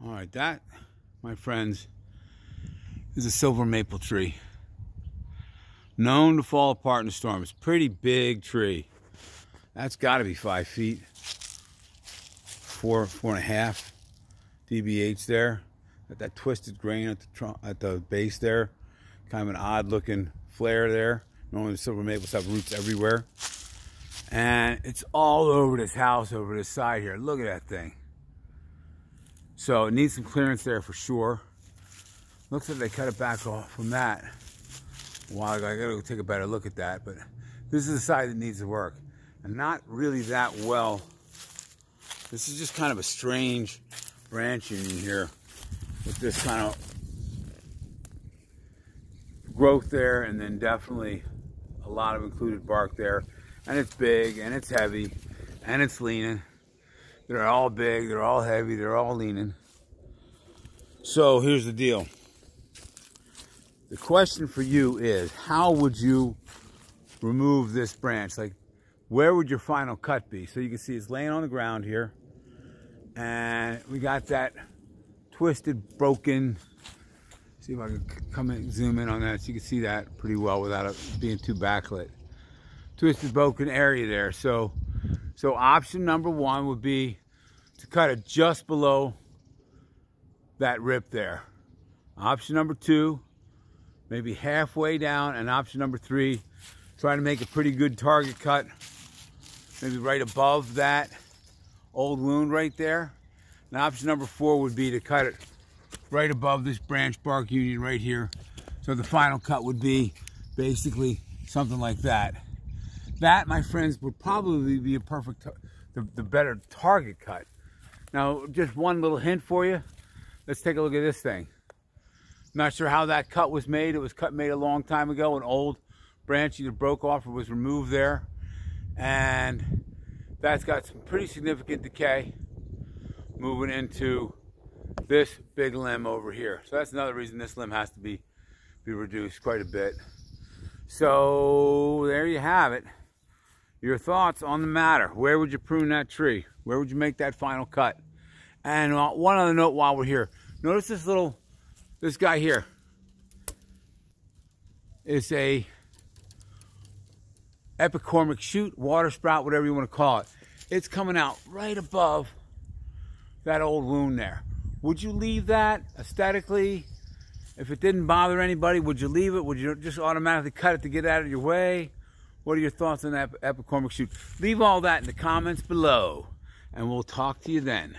All right, that, my friends, is a silver maple tree. Known to fall apart in a storm. It's a pretty big tree. That's got to be 5 feet. 4.5 dBH there. Got that twisted grain at the base there. Kind of an odd looking flare there. Normally the silver maples have roots everywhere. And it's all over this house, over this side here. Look at that thing. So it needs some clearance there for sure. Looks like they cut it back off from that a while ago. I gotta go take a better look at that, but this is the side that needs the work. And not really that well. This is just kind of a strange branch union here with this kind of growth there, and then definitely a lot of included bark there. And it's big, and it's heavy, and it's leaning. They're all big, they're all heavy, they're all leaning. So here's the deal. The question for you is, how would you remove this branch? Like, where would your final cut be? So you can see it's laying on the ground here. And we got that twisted, broken, see if I can come in, zoom in on that so you can see that pretty well without it being too backlit. Twisted, broken area there. So option number one would be to cut it just below that rip there. Option number two, maybe halfway down. And option number three, try to make a pretty good target cut, maybe right above that old wound right there. And option number four would be to cut it right above this branch bark union right here. So the final cut would be basically something like that. That, my friends, would probably be a perfect, the better target cut. Now, just one little hint for you. Let's take a look at this thing. Not sure how that cut was made. It was made a long time ago. An old branch either broke off or was removed there. And that's got some pretty significant decay moving into this big limb over here. So that's another reason this limb has to be reduced quite a bit. So there you have it. Your thoughts on the matter. Where would you prune that tree? Where would you make that final cut? And one other note while we're here. Notice this guy here. It's a epicormic shoot, water sprout, whatever you want to call it. It's coming out right above that old wound there. Would you leave that aesthetically? If it didn't bother anybody, would you leave it? Would you just automatically cut it to get out of your way? What are your thoughts on that epicormic shoot? Leave all that in the comments below, and we'll talk to you then.